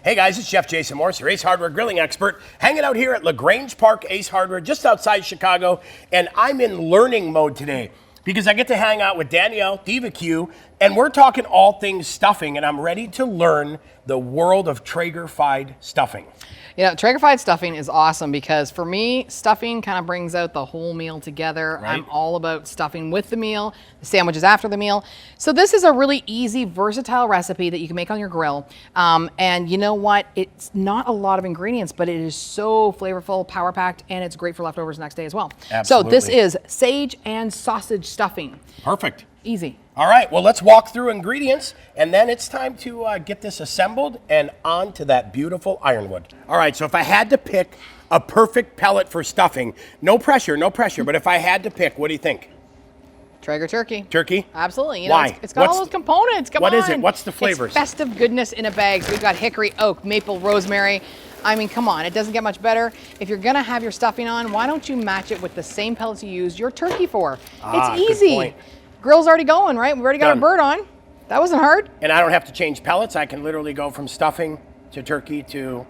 Hey guys, it's Chef Jason Morse, your Ace Hardware grilling expert, hanging out here at LaGrange Park Ace Hardware, just outside Chicago, and I'm in learning mode today because I get to hang out with Danielle, Diva Q, and we're talking all things stuffing, and I'm ready to learn the world of Traeger-fied stuffing. You know, Traeger-fied stuffing is awesome because for me, stuffing kind of brings out the whole meal together. Right. I'm all about stuffing with the meal, the sandwiches after the meal. So this is a really easy, versatile recipe that you can make on your grill. And you know what? It's not a lot of ingredients, but it is so flavorful, power-packed, and it's great for leftovers the next day as well. Absolutely. So this is sage and sausage stuffing. Perfect. Easy. All right, well, let's walk through ingredients, and then it's time to get this assembled and onto that beautiful ironwood. All right, so if I had to pick a perfect pellet for stuffing, no pressure, but if I had to pick, what do you think? Traeger turkey. Turkey? Absolutely. You know, Why? It's got all those components. Come on. What is it? What's the flavors? It's festive goodness in a bag. So we've got hickory, oak, maple, rosemary. I mean, come on, it doesn't get much better. If you're gonna have your stuffing on, why don't you match it with the same pellets you use your turkey for? It's easy. Good point. Grill's already going, right? We've already got Done. our bird on. That wasn't hard. And I don't have to change pellets. I can literally go from stuffing to turkey to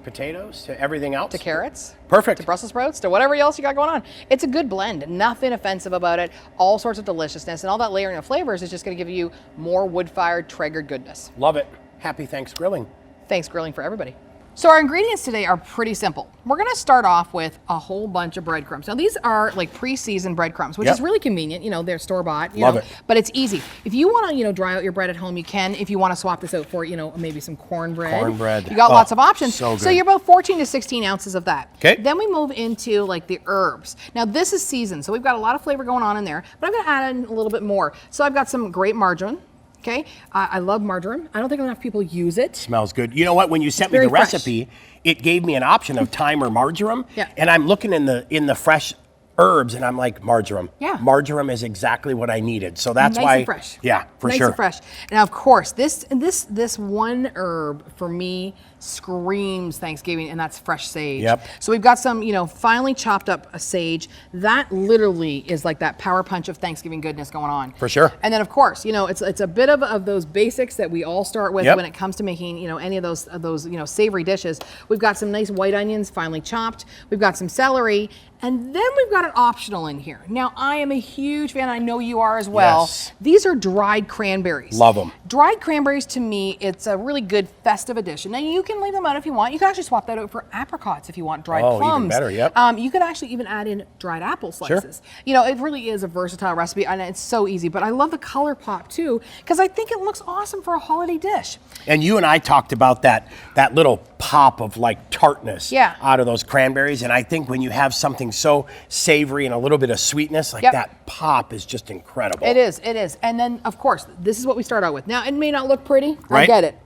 potatoes to everything else. To carrots. Perfect. To Brussels sprouts, to whatever else you got going on. It's a good blend, nothing offensive about it, all sorts of deliciousness, and all that layering of flavors is just gonna give you more wood-fired Traeger goodness. Love it. Happy Thanks Grilling. Thanks grilling for everybody. So our ingredients today are pretty simple. We're gonna start off with a whole bunch of breadcrumbs. Now these are like pre-seasoned breadcrumbs, which is really convenient. You know, they're store-bought. Love it. But it's easy. If you wanna, dry out your bread at home, you can. If you wanna swap this out for, maybe some cornbread. Cornbread. You got lots of options. So good. So you're about 14 to 16 ounces of that. Okay. Then we move into like the herbs. Now this is seasoned, so we've got a lot of flavor going on in there, but I'm gonna add in a little bit more. So I've got some grape margarine. Okay, I love marjoram. I don't think enough people use it. Smells good. You know what? When you sent me the recipe, it gave me an option of thyme or marjoram. Yeah. And I'm looking in the fresh herbs, and I'm like, marjoram. Yeah. Marjoram is exactly what I needed. So that's Nice why. and fresh. Yeah, for nice sure. and fresh. Now, of course, this one herb for me screams Thanksgiving, and that's fresh sage. Yep. So we've got some, finely chopped up a sage. That literally is like that power punch of Thanksgiving goodness going on. For sure. And then, of course, it's a bit of those basics that we all start with when it comes to making, any of those savory dishes. We've got some nice white onions finely chopped. We've got some celery. And then we've got an optional in here. Now, I am a huge fan, I know you are as well. Yes. These are dried cranberries. Love them. Dried cranberries, to me, it's a really good festive addition. Now, you can leave them out if you want. You can actually swap that out for apricots if you want dried plums. Even better, yep. You could actually even add in dried apple slices. Sure. It really is a versatile recipe, and it's so easy. But I love the color pop, too, because I think it looks awesome for a holiday dish. And you and I talked about that little pop of like tartness out of those cranberries. And I think when you have something so savory and a little bit of sweetness, like that pop is just incredible. It is. And then, of course, this is what we start out with. Now, it may not look pretty. Right.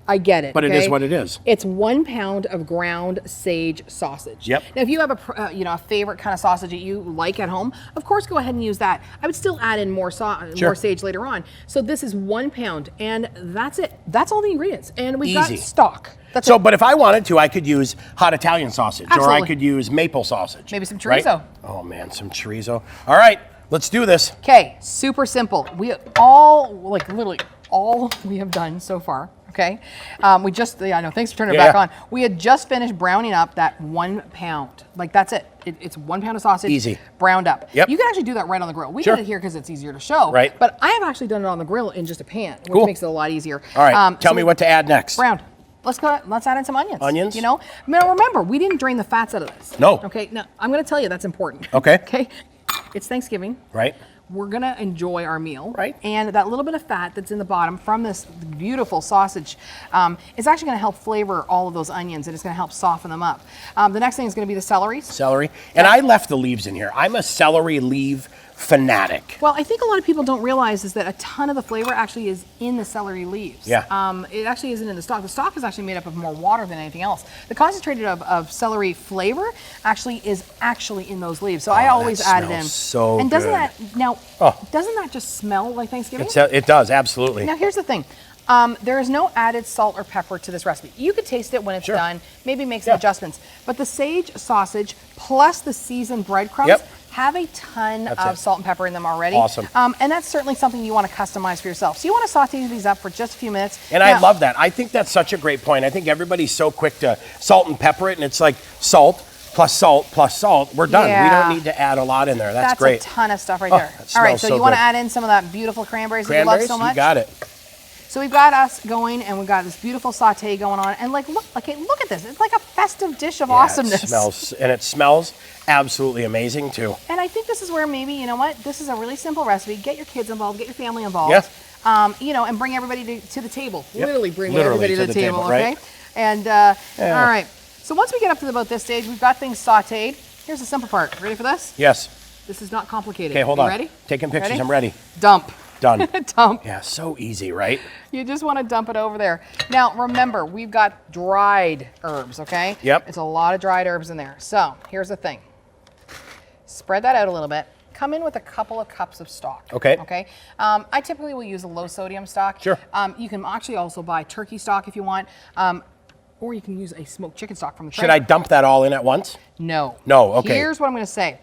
I get it. But it is what it is. It's 1 pound of ground sage sausage. Yep. Now, if you have a favorite kind of sausage that you like at home, of course, go ahead and use that. I would still add in more sage later on. So this is 1 pound, and that's it. That's all the ingredients. And we've got stock. But if I wanted to, I could use hot Italian sausage, Absolutely. or I could use maple sausage. Maybe some chorizo. Right? Oh man, some chorizo. All right, let's do this. Okay, super simple. Literally all we have done so far. Okay, I know. Thanks for turning it back on. We had just finished browning up that 1 pound. Like that's it. It's 1 pound of sausage. Easy. Browned up. Yep. You can actually do that right on the grill. We did it here because it's easier to show. Right. But I have actually done it on the grill in just a pan, which makes it a lot easier. All right. Tell me what to add next. Browned. Let's add in some onions. Onions? Now remember, we didn't drain the fats out of this. No. Okay. Now I'm going to tell you that's important. Okay. Okay. It's Thanksgiving. Right. We're gonna enjoy our meal. Right. And that little bit of fat that's in the bottom from this beautiful sausage is actually gonna help flavor all of those onions, and it's gonna help soften them up. The next thing is gonna be the celery. Celery. And I left the leaves in here. I'm a celery leaf fanatic. Well, I think a lot of people don't realize is that a ton of the flavor actually is in the celery leaves. Yeah. It actually isn't in the stalk. The stalk is actually made up of more water than anything else. The concentrated of celery flavor actually is actually in those leaves. So I always add it in. So and doesn't good. doesn't that just smell like Thanksgiving? It does, absolutely. Now here's the thing. There is no added salt or pepper to this recipe. You could taste it when it's done, maybe make some adjustments. But the sage sausage plus the seasoned breadcrumbs have a ton of salt and pepper in them already. Awesome. And that's certainly something you want to customize for yourself. So you want to saute these up for just a few minutes. And I love that. I think that's such a great point. I think everybody's so quick to salt and pepper it, and it's like salt plus salt plus salt. We're done. Yeah. We don't need to add a lot in there. That's great. That's a ton of stuff right there. All right, so you want to add in some of that beautiful cranberries that you love so much? You got it. So we've got us going, and we've got this beautiful saute going on, and like look at this. It's like a festive dish of awesomeness. It smells absolutely amazing too. And I think this is where maybe, you know what, this is a really simple recipe. Get your kids involved, get your family involved. Yeah. You know, and bring everybody to the table. Yep. Literally bring everybody to the table, okay? Right? And all right. So once we get up to about this stage, we've got things sauteed. Here's the simple part. Ready for this? Yes. This is not complicated. Okay, hold on. Ready? Taking pictures. Ready? I'm ready. Dump. Done. Dump. Yeah, so easy, right? You just want to dump it over there. Now, remember, we've got dried herbs, okay? Yep. It's a lot of dried herbs in there. So here's the thing. Spread that out a little bit. Come in with a couple of cups of stock. Okay. Okay. I typically will use a low sodium stock. Sure. You can actually also buy turkey stock if you want. Or you can use a smoked chicken stock from the Should I dump that all in at once? No. No, okay. Here's what I'm going to say.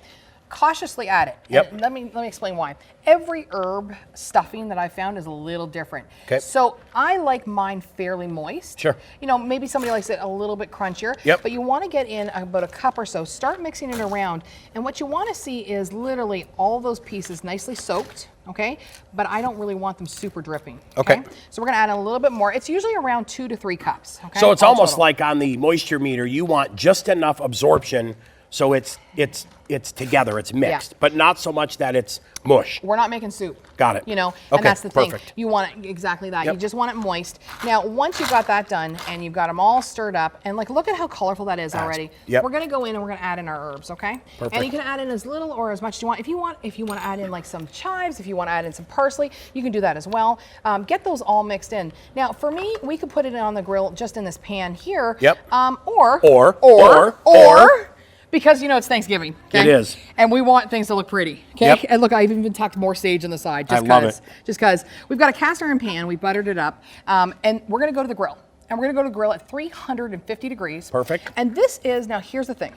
Cautiously add it. Yep. And let me explain why. Every herb stuffing that I found is a little different. Okay. So I like mine fairly moist. Sure. You know, maybe somebody likes it a little bit crunchier. Yep. But you want to get in about a cup or so. Start mixing it around. And what you want to see is literally all those pieces nicely soaked. Okay. But I don't really want them super dripping. Okay. So we're going to add a little bit more. It's usually around 2 to 3 cups. Okay. So it's All almost total. like on the moisture meter, you want just enough absorption so it's together, it's mixed, but not so much that it's mush. We're not making soup. Got it. You know, Okay, and that's the thing. perfect. You want it exactly that. Yep. You just want it moist. Now, once you've got that done and you've got them all stirred up, and like, look at how colorful that is already. Yep. We're gonna go in and we're gonna add in our herbs, okay? Perfect. And you can add in as little or as much as you want. If you want to add in like some chives, if you want to add in some parsley, you can do that as well. Get those all mixed in. Now, for me, we could put it on the grill just in this pan here. Yep. Or. Because, you know, it's Thanksgiving. Okay? It is. And we want things to look pretty. Okay. Yep. And look, I've even tucked more sage on the side. Just I love it. Just because. We've got a cast iron pan. We buttered it up. And we're going to go to the grill. And we're going to go to the grill at 350 degrees. Perfect. And this is, now here's the thing.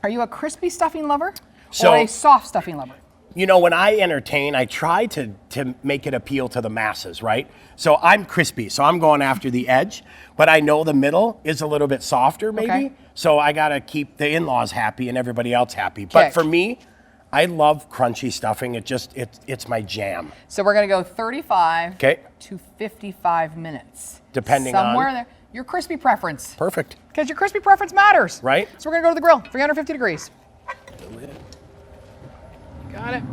Are you a crispy stuffing lover So- or a soft stuffing lover? You know, when I entertain, I try to make it appeal to the masses, right? So I'm crispy, so I'm going after the edge, but I know the middle is a little bit softer maybe, Okay. so I gotta keep the in-laws happy and everybody else happy. But for me, I love crunchy stuffing. It's my jam. So we're going to go 35 Okay. to 55 minutes. Depending on- Somewhere there. Your crispy preference. Perfect. Because your crispy preference matters. Right. So we're going to go to the grill, 350 degrees. Got it.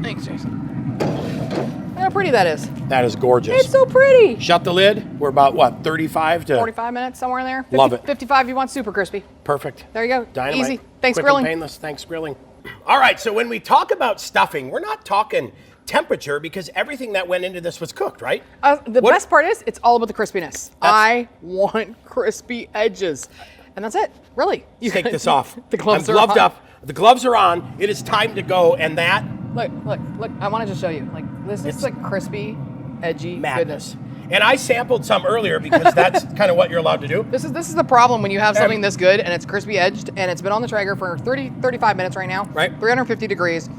Thanks, Jason. Look how pretty that is. That is gorgeous. It's so pretty. Shut the lid. We're about, what, 35 to? 45 minutes, somewhere in there. 50, Love it. 55 if you want super crispy. Perfect. There you go. Dynamite. Easy. Thanks, Quick grilling. and painless. Thanks, grilling. All right, so when we talk about stuffing, we're not talking temperature because everything that went into this was cooked, right? The best part is it's all about the crispiness. I want crispy edges. And that's it, really. You Take this off. The gloves I'm are gloved on. up. The gloves are on. It is time to go, and that Look. I want to just show you. Like, this is like crispy, edgy madness. goodness. And I sampled some earlier because that's kind of what you're allowed to do. This is the problem when you have something this good and it's crispy edged and it's been on the Traeger for 35 minutes right now. Right. 350 degrees.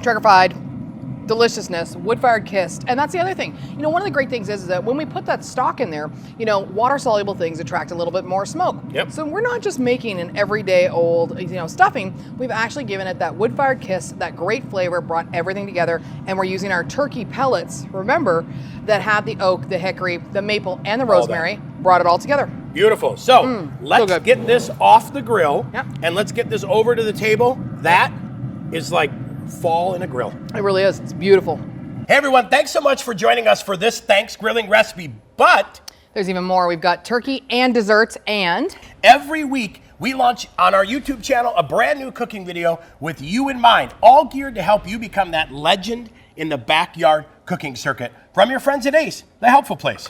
Traeger-fied. Deliciousness, wood-fired kissed. And that's the other thing. You know, one of the great things is that when we put that stock in there, you know, water-soluble things attract a little bit more smoke. Yep. So we're not just making an everyday old, you know, stuffing. We've actually given it that wood-fired kiss, that great flavor, brought everything together, and we're using our turkey pellets, remember, that had the oak, the hickory, the maple, and the rosemary, brought it all together. Beautiful. So let's good. get this off the grill, Yep. and let's get this over to the table. That is like fall in a grill. It really is. It's beautiful. Hey everyone, thanks so much for joining us for this Thanks Grilling recipe. But There's even more. We've got turkey and desserts and every week we launch on our YouTube channel a brand new cooking video with you in mind, all geared to help you become that legend in the backyard cooking circuit from your friends at Ace, the helpful place.